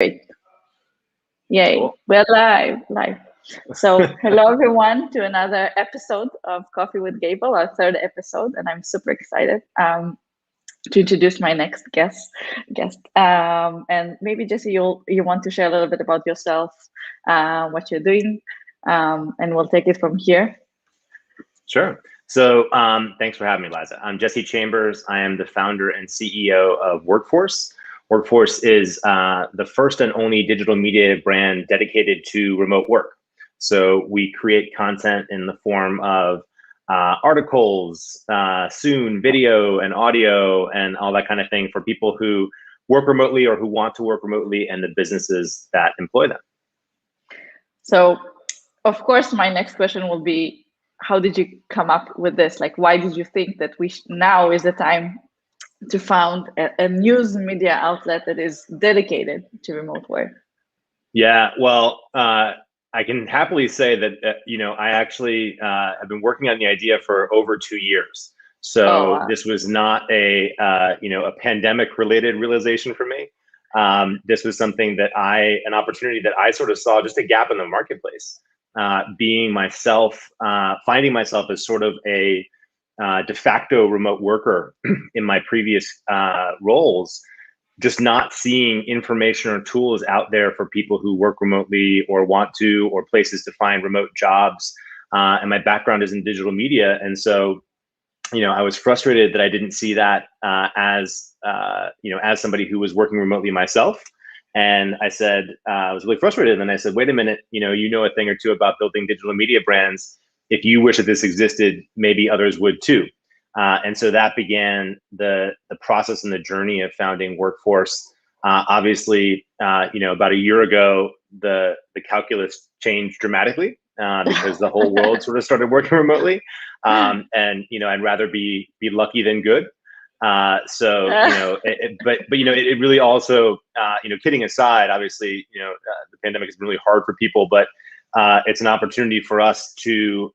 Great. Yay. Cool. We're live. So hello everyone to another episode of Coffee with Gable, our third episode, and I'm super excited to introduce my next guest. And maybe Jesse, you want to share a little bit about yourself, what you're doing, and we'll take it from here. Sure. So thanks for having me, Liza. I'm Jesse Chambers. I am the founder and CEO of Wrkfrce. Wrkfrce is the first and only digital media brand dedicated to remote work. So we create content in the form of articles, soon video and audio and all that kind of thing for people who work remotely or who want to work remotely and the businesses that employ them. So, of course, my next question will be, how did you come up with this? Like, why did you think that now is the time to found a news media outlet that is dedicated to remote work? Yeah, well, I can happily say that, I actually have been working on the idea for over 2 years. So This was not a pandemic related realization for me. This was something that an opportunity that I sort of saw, just a gap in the marketplace, being myself, finding myself as sort of a de facto remote worker in my previous roles, just not seeing information or tools out there for people who work remotely or want to, or places to find remote jobs. And my background is in digital media. And so, I was frustrated that I didn't see that as somebody who was working remotely myself. And I said, I was really frustrated. And I said, wait a minute, you know a thing or two about building digital media brands. If you wish that this existed, maybe others would too. And so that began the process and the journey of founding Wrkfrce. Obviously, about a year ago, the calculus changed dramatically because the whole world sort of started working remotely. And I'd rather be lucky than good. It really also, kidding aside, obviously, the pandemic has been really hard for people, but it's an opportunity for us to,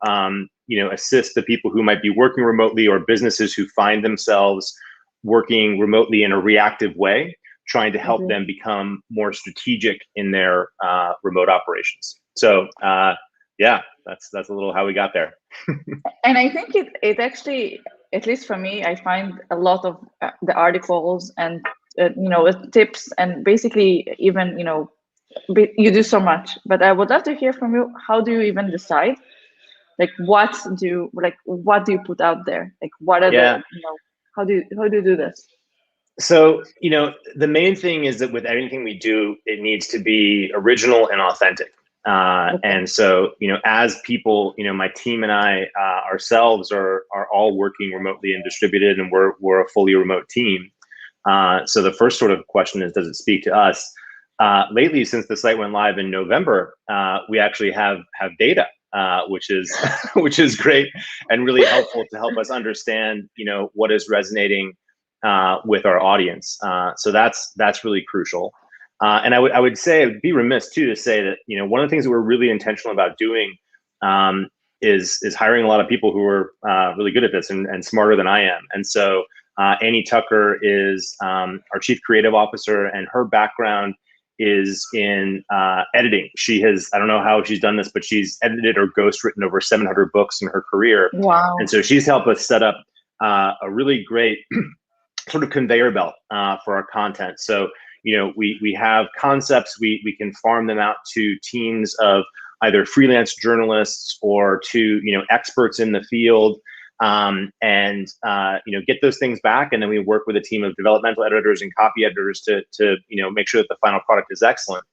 assist the people who might be working remotely, or businesses who find themselves working remotely in a reactive way, trying to help them become more strategic in their remote operations. So that's a little how we got there. And I think it actually, at least for me, I find a lot of the articles and tips, and basically even you do so much. But I would love to hear from you. How do you even decide? Like, what do you put out there? Like, what are how do you do this? So, the main thing is that with anything we do, it needs to be original and authentic. And so, as people, my team and I ourselves are all working remotely and distributed, and we're a fully remote team. So the first sort of question is, does it speak to us? Lately, since the site went live in November, we actually have data, which is great and really helpful to help us understand, what is resonating with our audience. So that's really crucial. And I would say, I'd be remiss too to say that, one of the things that we're really intentional about doing is hiring a lot of people who are really good at this and smarter than I am. And so Annie Tucker is our Chief Creative Officer, and her background is in editing. She has, I don't know how she's done this, but she's edited or ghostwritten over 700 books in her career. Wow. And so she's helped us set up a really great sort of conveyor belt for our content. So, we have concepts, we can farm them out to teams of either freelance journalists or to, experts in the field, and get those things back. And then we work with a team of developmental editors and copy editors to make sure that the final product is excellent.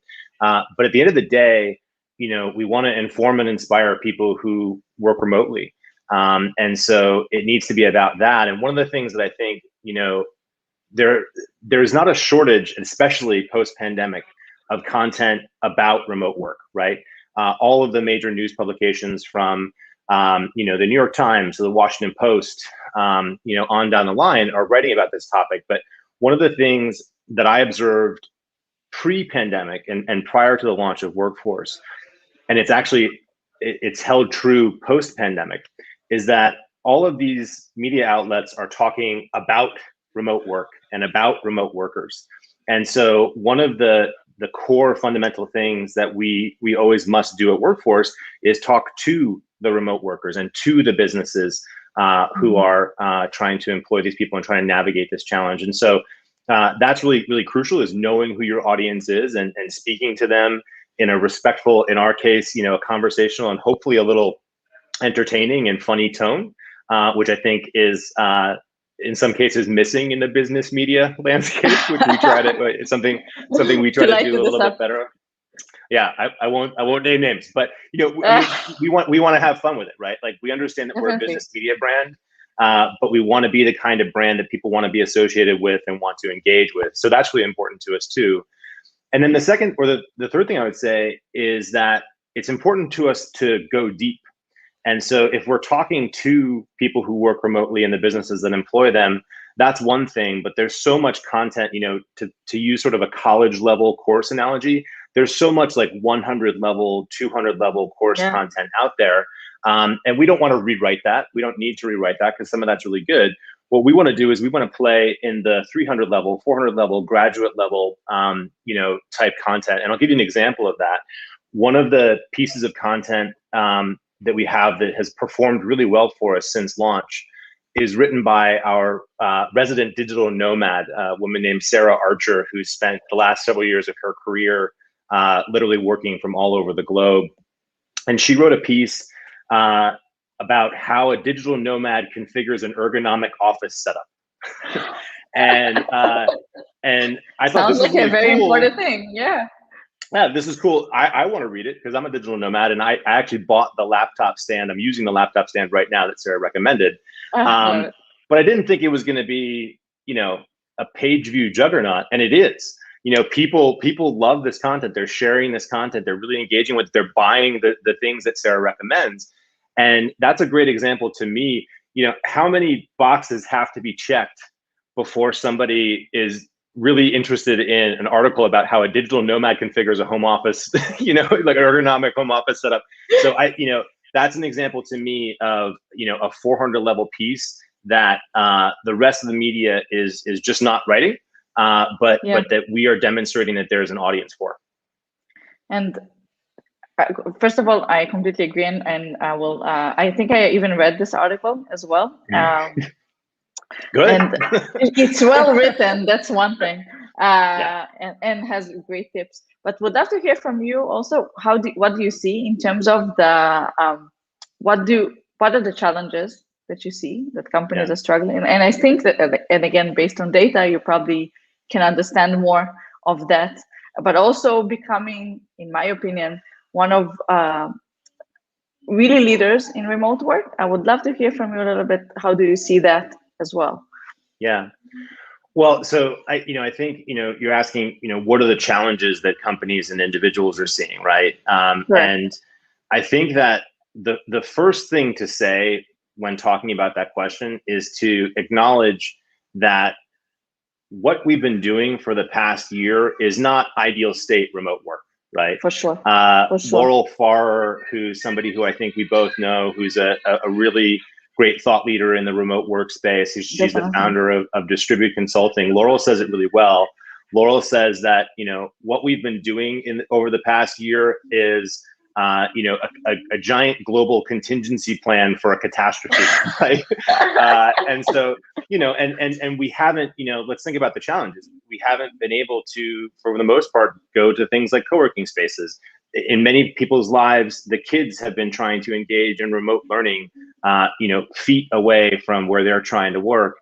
But at the end of the day, we want to inform and inspire people who work remotely. And so it needs to be about that. And one of the things that I think, there's not a shortage, especially post-pandemic, of content about remote work, right? All of the major news publications from, the New York Times to the Washington Post, on down the line, are writing about this topic. But one of the things that I observed pre-pandemic and prior to the launch of Wrkfrce, and it's held true post-pandemic, is that all of these media outlets are talking about remote work and about remote workers. And so one of the the core fundamental things that we always must do at Wrkfrce is talk to the remote workers and to the businesses who are trying to employ these people and trying to navigate this challenge. And so that's really, really crucial, is knowing who your audience is and speaking to them in a respectful, in our case, a conversational and hopefully a little entertaining and funny tone, which I think is in some cases missing in the business media landscape, which we try to, it's something we try to do a little bit better. Yeah, I won't name names, but we want to have fun with it, right? Like, we understand that we're a business media brand, but we want to be the kind of brand that people want to be associated with and want to engage with. So that's really important to us too. And then the second, or the third thing I would say is that it's important to us to go deep. And so if we're talking to people who work remotely in the businesses that employ them, that's one thing, but there's so much content, to use sort of a college level course analogy, there's so much like 100 level, 200 level course content out there. And we don't want to rewrite that. We don't need to rewrite that because some of that's really good. What we want to do is we want to play in the 300 level, 400 level, graduate level, type content. And I'll give you an example of that. One of the pieces of content that we have that has performed really well for us since launch is written by our resident digital nomad, a woman named Sarah Archer, who spent the last several years of her career literally working from all over the globe. And she wrote a piece about how a digital nomad configures an ergonomic office setup. and I thought sounds this like was really a very cool. important thing. Yeah, this is cool. I want to read it because I'm a digital nomad, and I actually bought the laptop stand. I'm using the laptop stand right now that Sarah recommended. But I didn't think it was going to be, a page view juggernaut, and it is. People love this content. They're sharing this content. They're really engaging with it. They're buying the things that Sarah recommends. And that's a great example to me. How many boxes have to be checked before somebody is really interested in an article about how a digital nomad configures a home office, like an ergonomic home office setup. So that's an example to me of, a 400 level piece that the rest of the media is just not writing, but that we are demonstrating that there's an audience for. And first of all, I completely agree, and I will. I think I even read this article as well. Good. And it's well written. That's one thing, and has great tips. But would love to hear from you also. What do you see in terms of the what are the challenges that you see that companies are struggling? And I think that, and again, based on data, you probably can understand more of that. But also becoming, in my opinion, one of really leaders in remote work. I would love to hear from you a little bit. How do you see that as well? Yeah. Well, so I think, you're asking, what are the challenges that companies and individuals are seeing, right? And I think that the first thing to say when talking about that question is to acknowledge that what we've been doing for the past year is not ideal state remote work, right? For sure. Laurel Farrer, who's somebody who I think we both know, who's a really great thought leader in the remote workspace. She's the founder of Distribute Consulting. Laurel says it really well. Laurel says that, what we've been doing over the past year is a giant global contingency plan for a catastrophe, right? And so, and we haven't, let's think about the challenges. We haven't been able to, for the most part, go to things like co-working spaces. In many people's lives, the kids have been trying to engage in remote learning, feet away from where they're trying to work.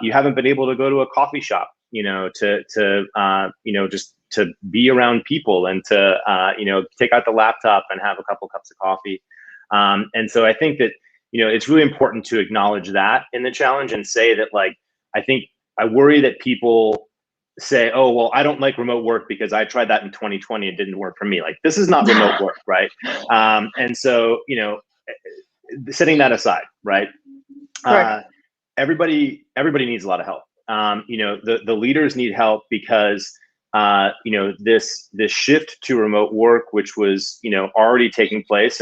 You haven't been able to go to a coffee shop, just to be around people and to, take out the laptop and have a couple cups of coffee. And so I think that, it's really important to acknowledge that in the challenge and say that, like, I worry that people say, oh, well, I don't like remote work because I tried that in 2020. It didn't work for me. Like, this is not remote work, right? And so, setting that aside, right? Everybody needs a lot of help. The leaders need help because this shift to remote work, which was already taking place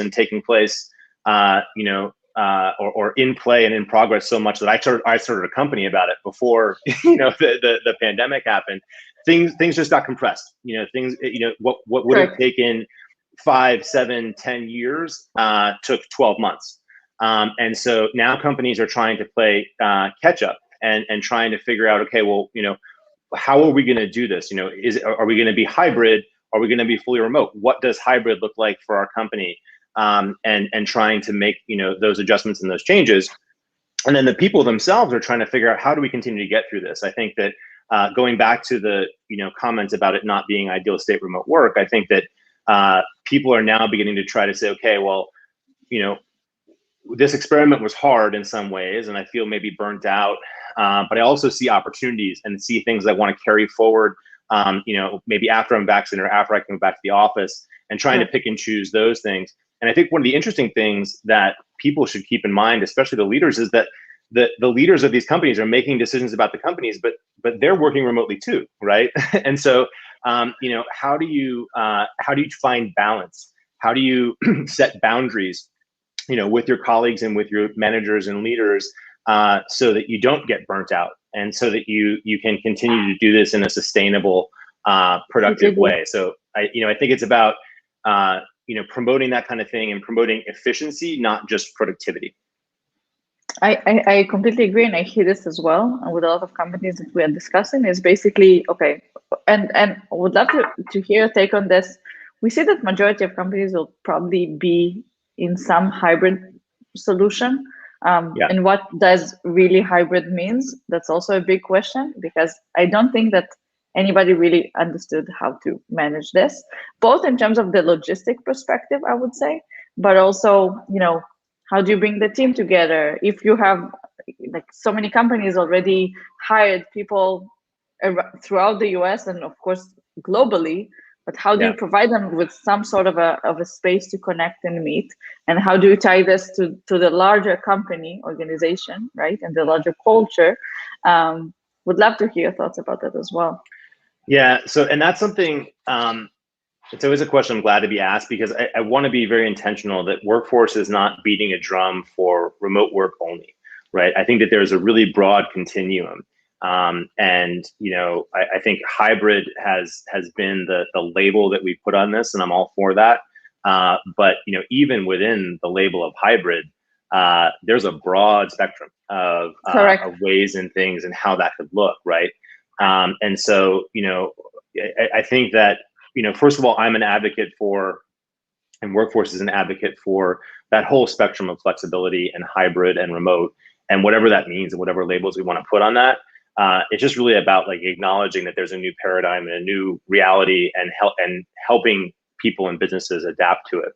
or in play and in progress so much that I started a company about it before the pandemic happened. things just got compressed. What would have taken 5, 7, 10 years took 12 months. And so now companies are trying to play catch up and trying to figure out, okay, well, how are we going to do this? Are we going to be hybrid? Are we going to be fully remote? What does hybrid look like for our company? And trying to make those adjustments and those changes. And then the people themselves are trying to figure out, how do we continue to get through this? I think that going back to the comments about it not being ideal state remote work, I think that people are now beginning to try to say, okay, well, this experiment was hard in some ways, and I feel maybe burnt out. But I also see opportunities and see things I want to carry forward. Maybe after I'm vaccinated or after I come back to the office, and trying to pick and choose those things. And I think one of the interesting things that people should keep in mind, especially the leaders, is that the leaders of these companies are making decisions about the companies, but they're working remotely too, right? And so, how do you find balance? How do you set boundaries, with your colleagues and with your managers and leaders, so that you don't get burnt out, and so that you can continue to do this in a sustainable, productive way. So I think it's about promoting that kind of thing and promoting efficiency, not just productivity. I completely agree, and I hear this as well. And with a lot of companies that we are discussing, is basically okay. And would love to hear your take on this. We see that majority of companies will probably be in some hybrid solution. And what does really hybrid means? That's also a big question, because I don't think that anybody really understood how to manage this, both in terms of the logistic perspective, I would say, but also, how do you bring the team together? If you have like so many companies already hired people throughout the US and of course globally, but how do you provide them with some sort of a space to connect and meet? And how do you tie this to the larger company organization, right? And the larger culture? Would love to hear your thoughts about that as well. Yeah, and that's something, it's always a question I'm glad to be asked, because I want to be very intentional that Wrkfrce is not beating a drum for remote work only, right? I think that there's a really broad continuum. And I think hybrid has been the label that we put on this, and I'm all for that. But even within the label of hybrid, there's a broad spectrum of ways and things and how that could look, right? And so, I think that, first of all, I'm an advocate for, and Wrkfrce is an advocate for, that whole spectrum of flexibility and hybrid and remote, and whatever that means and whatever labels we want to put on that. It's just really about like acknowledging that there's a new paradigm and a new reality, and helping people and businesses adapt to it.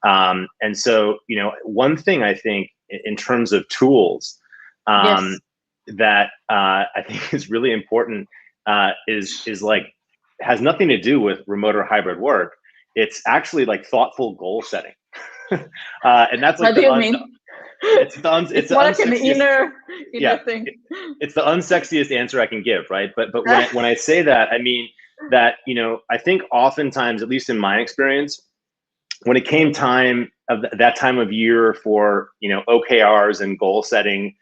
And so, one thing I think in terms of tools, that I think is really important, is like, has nothing to do with remote or hybrid work. It's actually like thoughtful goal setting. And that's like, what do you mean? It's more like an inner thing. It's the unsexiest answer I can give, right? But when I say that, I mean that, I think oftentimes, at least in my experience, when it came time of that time of year for, OKRs and goal setting,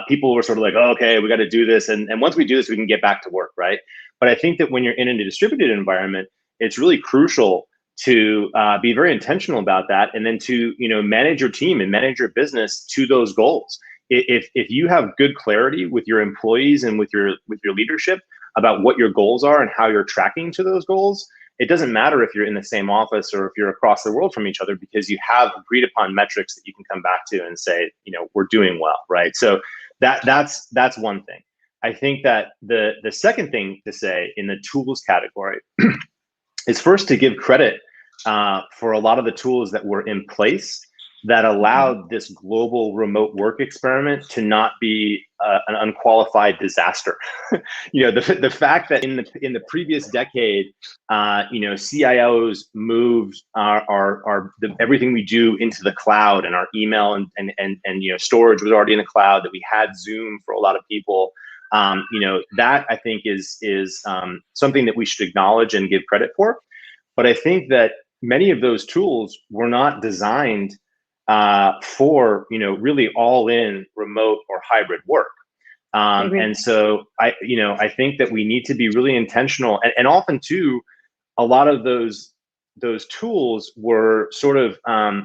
people were sort of like, oh, okay, we got to do this. And once we do this, we can get back to work, right? But I think that when you're in a distributed environment, it's really crucial to be very intentional about that, and then to manage your team and manage your business to those goals. If you have good clarity with your employees and with your leadership about what your goals are and how you're tracking to those goals, it doesn't matter if you're in the same office or if you're across the world from each other, because you have agreed upon metrics that you can come back to and say, we're doing well, right? So that's one thing. I think that the second thing to say in the tools category is first to give credit for a lot of the tools that were in place that allowed this global remote work experiment to not be an unqualified disaster. The fact that in the previous decade, CIOs moved everything we do into the cloud, and our email and storage was already in the cloud, that we had Zoom for a lot of people. That I think is something that we should acknowledge and give credit for. But I think that many of those tools were not designed for really all-in remote or hybrid work. And so I think that we need to be really intentional, and often too, a lot of those tools were sort of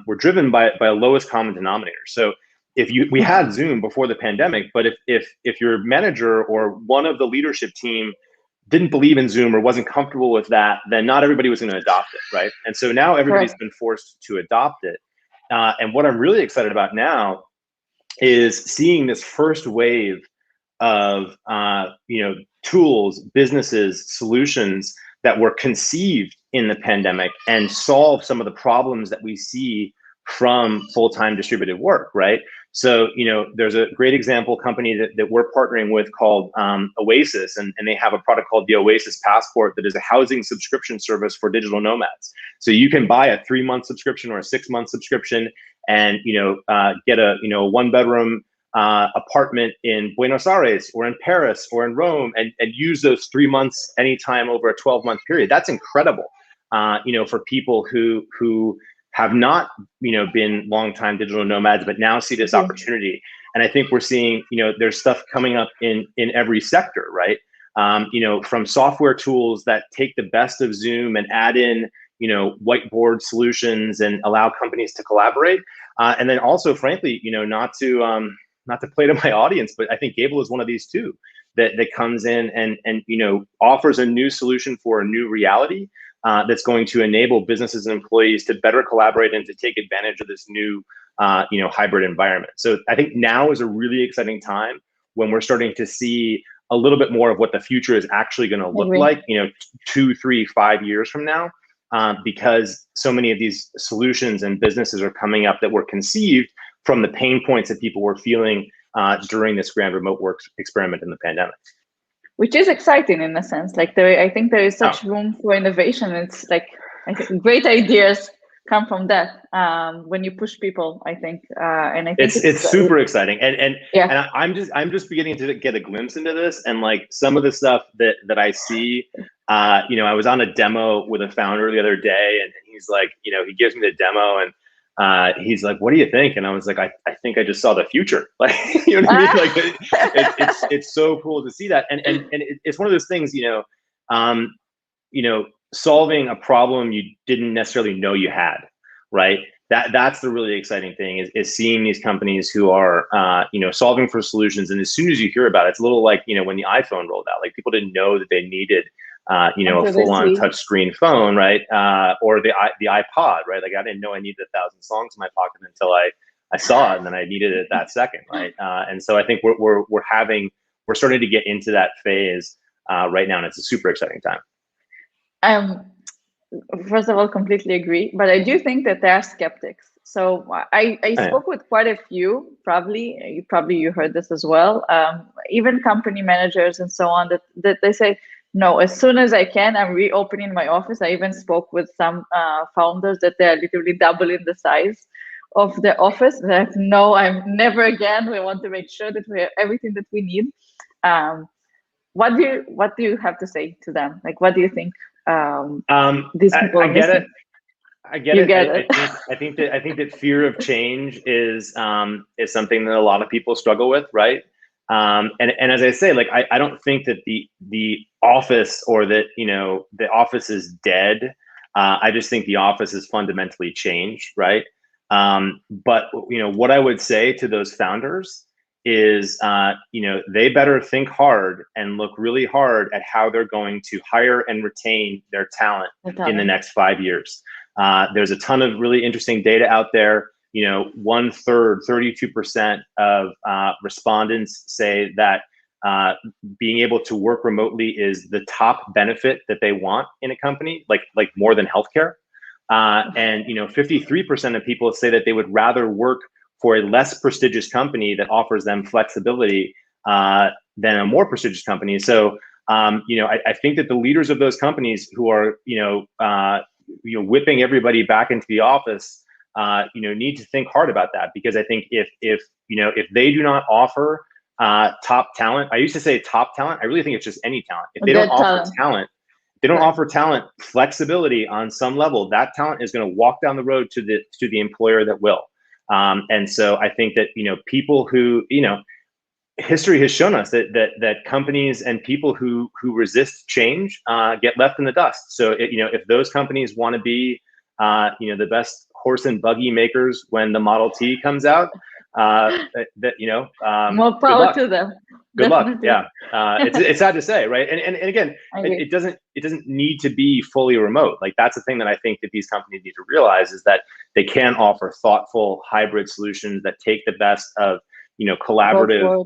were driven by a lowest common denominator. So if we had Zoom before the pandemic, but if your manager or one of the leadership team didn't believe in Zoom or wasn't comfortable with that, then not everybody was going to adopt it, right? And so now everybody's been forced to adopt it. And what I'm really excited about now is seeing this first wave of tools, businesses, solutions that were conceived in the pandemic and solve some of the problems that we see from full-time distributed work, right? So, there's a great example company that we're partnering with called Oasis, and they have a product called the Oasis Passport that is a housing subscription service for digital nomads. So you can buy a 3-month subscription or a 6-month subscription and, get a, 1-bedroom apartment in Buenos Aires or in Paris or in Rome and use those 3 months anytime over a 12-month period. That's incredible, for people who have not, been longtime digital nomads, but now see this opportunity. And I think we're seeing, there's stuff coming up in every sector, right? From software tools that take the best of Zoom and add in, whiteboard solutions and allow companies to collaborate. And then also, frankly, not to play to my audience, but I think Gable is one of these too, that comes in and offers a new solution for a new reality that's going to enable businesses and employees to better collaborate and to take advantage of this new hybrid environment. So I think now is a really exciting time when we're starting to see a little bit more of what the future is actually going to look like, 2, 3, 5 years from now, because so many of these solutions and businesses are coming up that were conceived from the pain points that people were feeling during this grand remote work experiment in the pandemic. Which is exciting in a sense. Like I think there is such room for innovation. It's like, I think great ideas come from that when you push people, I think. And I think it's super exciting. And I'm just beginning to get a glimpse into this, and like some of the stuff that I see, I was on a demo with a founder the other day, and he's like, he gives me the demo and he's like, what do you think? And I was like, I think I just saw the future. Like, you know what I mean? Like it's so cool to see that. And it's one of those things, solving a problem you didn't necessarily know you had, right? That's the really exciting thing is seeing these companies who are, solving for solutions. And as soon as you hear about it, it's a little like, when the iPhone rolled out, like people didn't know that they needed a full-on touchscreen phone, right? Or the iPod, right? Like I didn't know I needed 1,000 songs in my pocket until I saw it, and then I needed it that second, right? And so I think we're starting to get into that phase right now, and it's a super exciting time. First of all, completely agree, but I do think that there are skeptics. So I spoke with quite a few. Probably you heard this as well. Even company managers and so on that they say, no, as soon as I can, I'm reopening my office. I even spoke with some founders that they're literally doubling the size of the office. They're like, no, I'm never again. We want to make sure that we have everything that we need. What do you have to say to them? Like, what do you think these people I get it. I get it. I think that fear of change is something that a lot of people struggle with, right? And as I say, like I don't think that the office or that the office is dead. I just think the office is fundamentally changed, right? But what I would say to those founders is they better think hard and look really hard at how they're going to hire and retain their talent in the next 5 years. There's a ton of really interesting data out there. 1/3, 32% of respondents say that being able to work remotely is the top benefit that they want in a company, like more than healthcare. And 53% of people say that they would rather work for a less prestigious company that offers them flexibility than a more prestigious company. So I think that the leaders of those companies who are whipping everybody back into the office need to think hard about that, because I think if they do not offer top talent, I used to say top talent, I really think it's just any talent. If they don't offer talent, they don't offer talent flexibility on some level, that talent is going to walk down the road to the employer that will. And so I think that people who history has shown us that companies and people who resist change get left in the dust. So if those companies want to be the best horse and buggy makers when the Model T comes out, more power to them. Good luck. Definitely. Yeah, it's sad to say, right? And again, it doesn't need to be fully remote. Like that's the thing that I think that these companies need to realize is that they can offer thoughtful hybrid solutions that take the best of collaborative,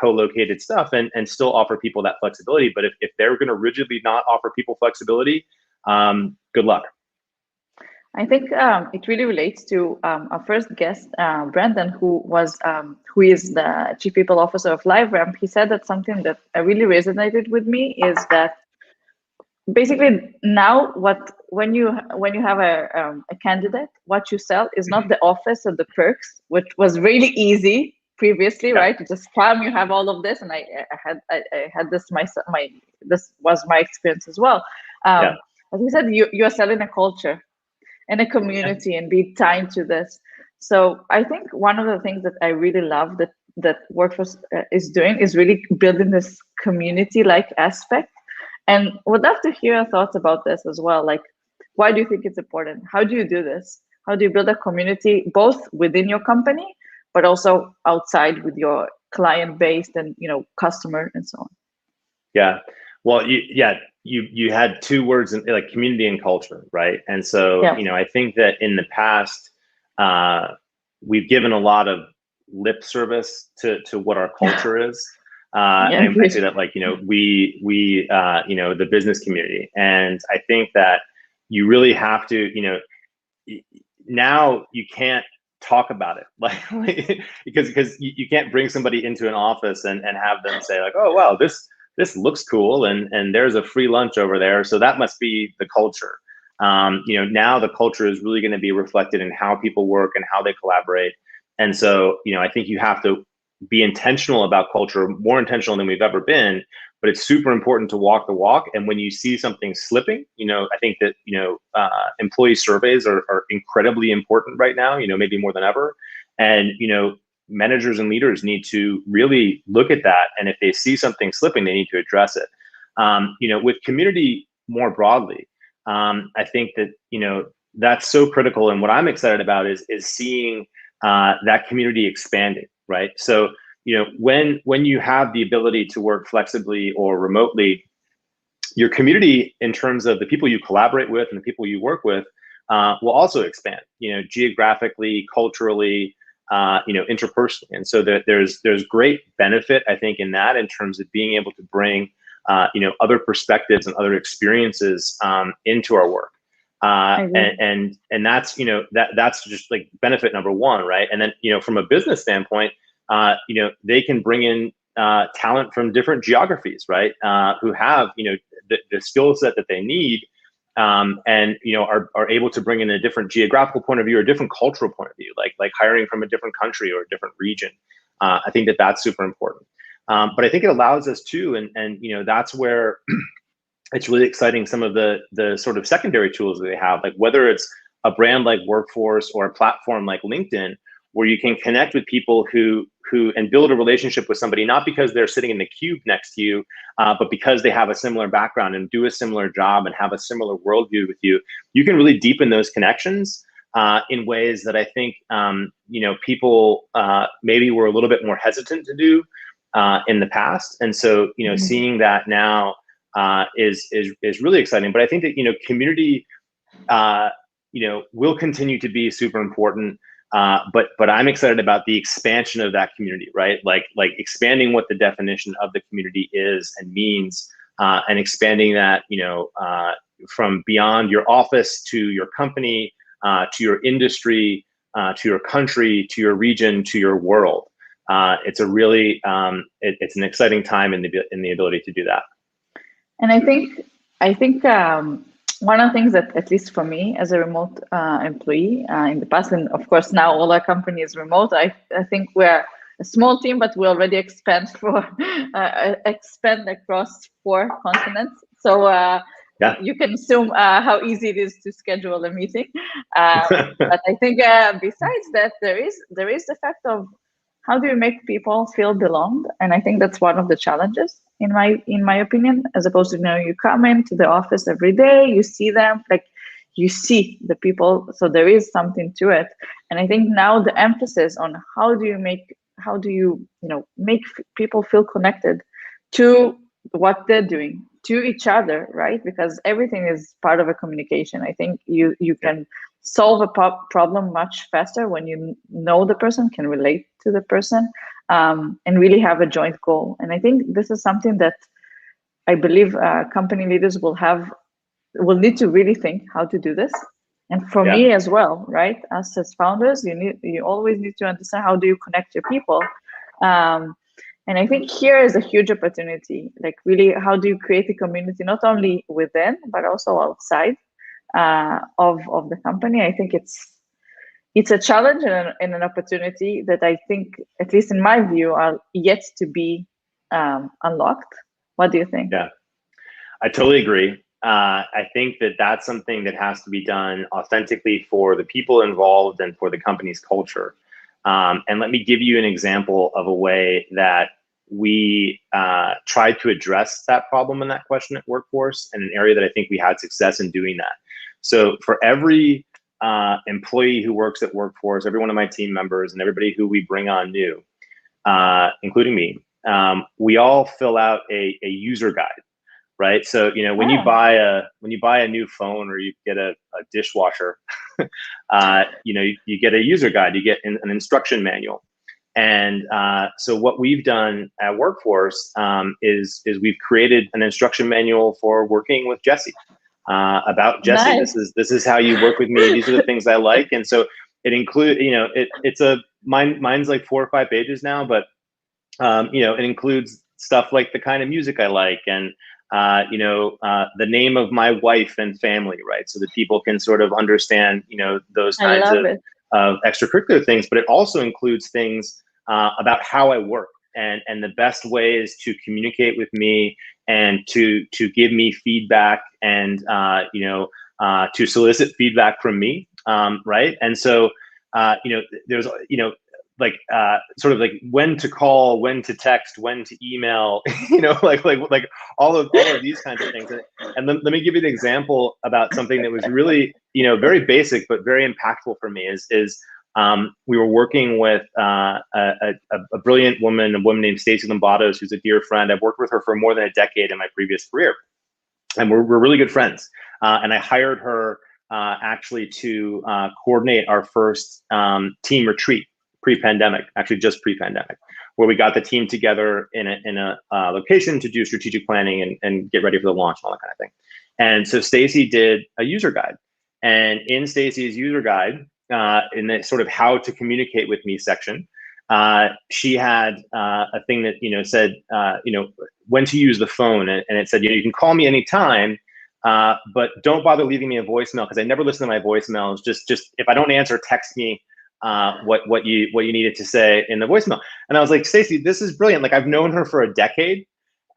co-located stuff and still offer people that flexibility. But if they're going to rigidly not offer people flexibility, good luck. I think it really relates to our first guest, Brandon, who is the Chief People Officer of LiveRamp. He said that something that really resonated with me is that basically now when you have a candidate, what you sell is not the office or the perks, which was really easy previously, right? You just come, you have all of this, and I had this myself. This was my experience as well. As you said, you're selling a culture and a community and be tied to this. So I think one of the things that I really love that Wrkfrce is doing is really building this community-like aspect. And would love to hear your thoughts about this as well. Like, why do you think it's important? How do you do this? How do you build a community both within your company, but also outside with your client base and customer and so on? Yeah. Well, you had two words in, like community and culture, right? And so, I think that in the past, we've given a lot of lip service to what our culture is. And I say that like, we the business community. And I think that you really have to, now you can't talk about it like because you can't bring somebody into an office and have them say like, oh, wow, this looks cool and there's a free lunch over there. So that must be the culture. Now the culture is really going to be reflected in how people work and how they collaborate. And so, I think you have to be intentional about culture, more intentional than we've ever been, but it's super important to walk the walk. And when you see something slipping, I think that, employee surveys are incredibly important right now, maybe more than ever. And, managers and leaders need to really look at that. And if they see something slipping, they need to address it. With community more broadly, I think that, that's so critical. And what I'm excited about is seeing that community expanding, right? So, when you have the ability to work flexibly or remotely, your community in terms of the people you collaborate with and the people you work with will also expand, geographically, culturally, interpersonally. And so there's great benefit, I think, in that in terms of being able to bring, other perspectives and other experiences into our work. And that's, that's just like benefit number one, right? And then, from a business standpoint, they can bring in talent from different geographies, right? Who have, the skill set that they need, and are able to bring in a different geographical point of view or a different cultural point of view, like hiring from a different country or a different region. I think that that's super important. But I think it allows us to, and that's where it's really exciting. Some of the sort of secondary tools that they have, like whether it's a brand like Wrkfrce or a platform like LinkedIn, where you can connect with people who and build a relationship with somebody, not because they're sitting in the cube next to you, but because they have a similar background and do a similar job and have a similar worldview with you. You can really deepen those connections in ways that I think people maybe were a little bit more hesitant to do in the past. And so seeing that now is really exciting. But I think that community will continue to be super important. But I'm excited about the expansion of that community, right? Like expanding what the definition of the community is and means, and expanding that, from beyond your office to your company, to your industry, to your country, to your region, to your world. It's a really, it's an exciting time in the ability to do that. And I think one of the things that, at least for me as a remote employee in the past, and of course now all our company is remote, I think we're a small team, but we already expand across 4 continents. So you can assume how easy it is to schedule a meeting. But I think besides that, there is the fact of how do you make people feel belonged? And I think that's one of the challenges in my opinion, as opposed to, you know, you come into the office every day, you see them, like you see the people, so there is something to it. And I think now the emphasis on how do you, you know, make people feel connected to what they're doing, to each other, right? Because everything is part of a communication. I think you can solve a problem much faster when you know the person, can relate to the person, and really have a joint goal. And I think this is something that I believe company leaders will need to really think how to do this. And for me as well, right? Us as founders, you always need to understand how do you connect your people. And I think here is a huge opportunity. Like really, how do you create a community not only within but also outside of the company? I think it's a challenge and an opportunity that I think, at least in my view, are yet to be unlocked. What do you think? Yeah, I totally agree. I think that that's something that has to be done authentically for the people involved and for the company's culture. And let me give you an example of a way that we tried to address that problem and that question at Wrkfrce, and an area that I think we had success in doing that. So for every employee who works at Wrkfrce, every one of my team members and everybody who we bring on new, including me, we all fill out a user guide. Right. So, you know, when you buy a new phone or you get a dishwasher, you know, you get a user guide, you get an instruction manual. And so what we've done at Wrkfrce is we've created an instruction manual for working with Jesse, about Jesse. Nice. This is how you work with me. These are the things I like. And so it includes, you know, mine's like 4 or 5 pages now, but you know, it includes stuff like the kind of music I like, and you know, the name of my wife and family, right? So that people can sort of understand, you know, those kinds of extracurricular things. But it also includes things about how I work and the best ways to communicate with me and to give me feedback and you know, to solicit feedback from me, right? And so you know, there's, you know, like sort of like when to call, when to text, when to email, you know, like all of these kinds of things. And let me give you an example about something that was really, you know, very basic but very impactful for me. Is we were working with a brilliant woman, a woman named Stacey Lombados, who's a dear friend. I've worked with her for more than a decade in my previous career, and we're really good friends. And I hired her actually to coordinate our first team retreat. Pre-pandemic, actually just pre-pandemic, where we got the team together in a location to do strategic planning and get ready for the launch and all that kind of thing. And so Stacey did a user guide, and in Stacey's user guide, in the sort of how to communicate with me section, she had a thing that, you know, said, you know, when to use the phone, and it said, you know, you can call me anytime, but don't bother leaving me a voicemail, because I never listen to my voicemails. Just if I don't answer, text me what you needed to say in the voicemail. And I was like, Stacey, this is brilliant. Like, I've known her for a decade,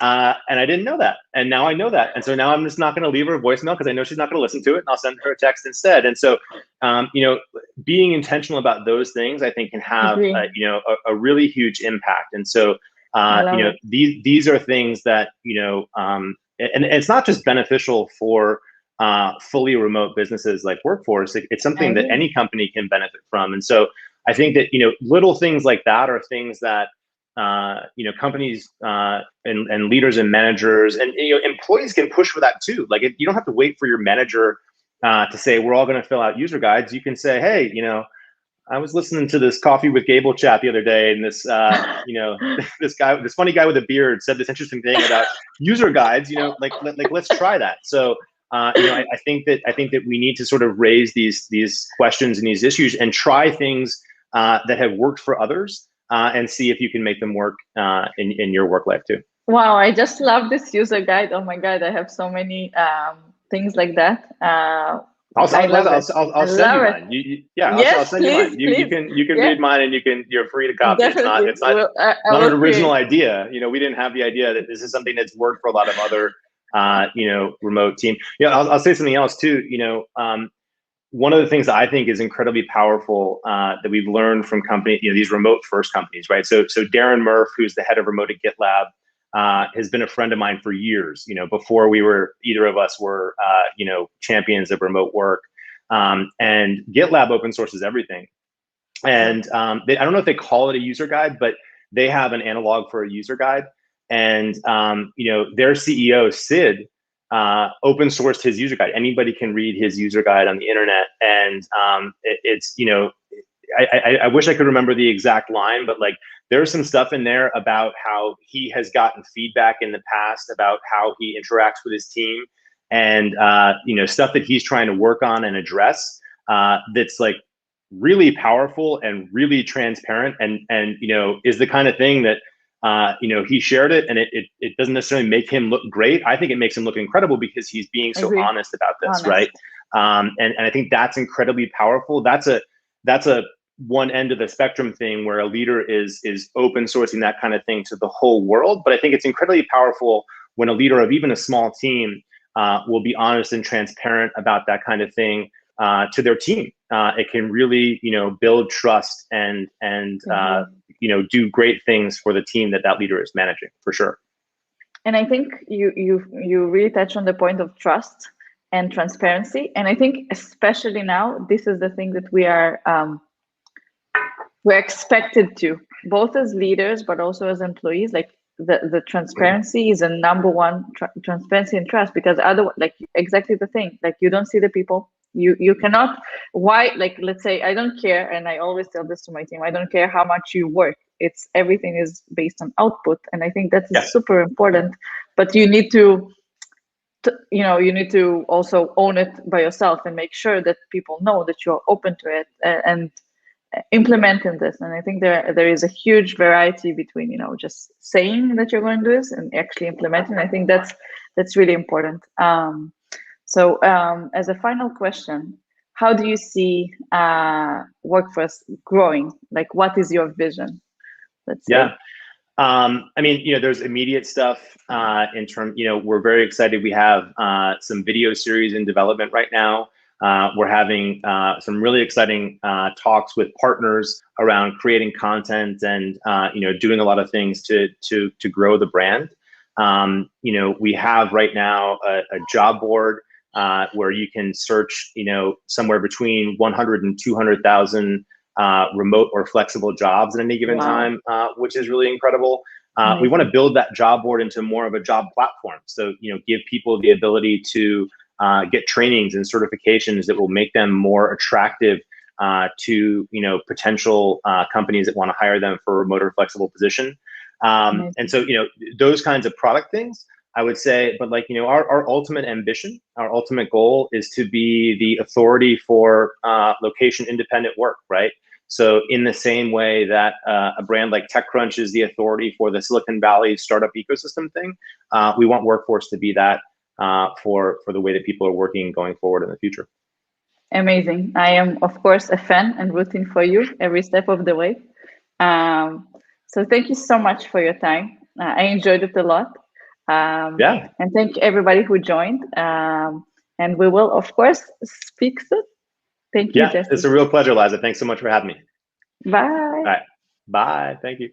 and I didn't know that, and now I know that. And so now I'm just not going to leave her a voicemail, because I know she's not going to listen to it, and I'll send her a text instead. And so you know, being intentional about those things, I think, can have you know, a really huge impact. And so you know, these are things that, you know, and it's not just beneficial for fully remote businesses like Wrkfrce. It's something that any company can benefit from. And so I think that, you know, little things like that are things that you know, companies and leaders and managers and, you know, employees can push for that too. Like, you don't have to wait for your manager to say, we're all going to fill out user guides. You can say, hey, you know, I was listening to this Coffee with Gable chat the other day, and this you know, this funny guy with a beard said this interesting thing about user guides. You know, like let's try that. So you know, I think that we need to sort of raise these questions and these issues and try things that have worked for others, and see if you can make them work in your work life too. Wow, I just love this user guide. Oh my God, I have so many things like that. I'll send you mine. I'll send you mine. You can read mine, and you're free to copy. Definitely. It's not an original idea. You know, we didn't have the idea that this is something that's worked for a lot of other you know, remote team. Yeah, I'll say something else too. You know, one of the things I think is incredibly powerful that we've learned from companies, these remote first companies, right? So Darren Murph, who's the head of remote at GitLab, has been a friend of mine for years, before either of us were, champions of remote work. And GitLab open sources everything. And I don't know if they call it a user guide, but they have an analog for a user guide. And, their CEO, Sid, open sourced his user guide. Anybody can read his user guide on the internet. And I wish I could remember the exact line, but like there's some stuff in there about how he has gotten feedback in the past about how he interacts with his team, and stuff that he's trying to work on and address, that's like really powerful and really transparent, and is the kind of thing that he shared it, and it doesn't necessarily make him look great. I think it makes him look incredible because he's being so honest about this, right? And I think that's incredibly powerful. That's a one end of the spectrum thing where a leader is open sourcing that kind of thing to the whole world. But I think it's incredibly powerful when a leader of even a small team will be honest and transparent about that kind of thing to their team. It can really, build trust and do great things for the team that leader is managing, for sure. And I think you really touched on the point of trust and transparency. And I think especially now, this is the thing that we're expected to, both as leaders, but also as employees. Like the transparency is a number one, transparency and trust, because otherwise, like exactly the thing, like you don't see the people. You cannot, like, let's say, I don't care, and I always tell this to my team, I don't care how much you work. It's everything is based on output. And I think that's super important, but you need to also own it by yourself and make sure that people know that you're open to it and implementing this. And I think there is a huge variety between, just saying that you're going to do this and actually implementing. I think that's really important. So as a final question, how do you see Wrkfrce growing? Like, what is your vision? Let's say. There's immediate stuff in terms, we're very excited. We have some video series in development right now. We're having some really exciting talks with partners around creating content and, doing a lot of things to grow the brand. We have right now a job board where you can search, somewhere between 100 and 200,000 remote or flexible jobs at any given time, which is really incredible. We want to build that job board into more of a job platform. So, give people the ability to get trainings and certifications that will make them more attractive to, potential companies that want to hire them for a remote or flexible position. And so, those kinds of product things, I would say, but like, our ultimate ambition, our ultimate goal is to be the authority for location independent work, right? So in the same way that a brand like TechCrunch is the authority for the Silicon Valley startup ecosystem thing, we want Wrkfrce to be that for the way that people are working going forward in the future. Amazing. I am, of course, a fan and rooting for you every step of the way. So thank you so much for your time. I enjoyed it a lot. And thank everybody who joined. And we will, of course, speak soon. Thank you, Jesse. It's a real pleasure, Liza. Thanks so much for having me. Bye. All right. Bye. Thank you.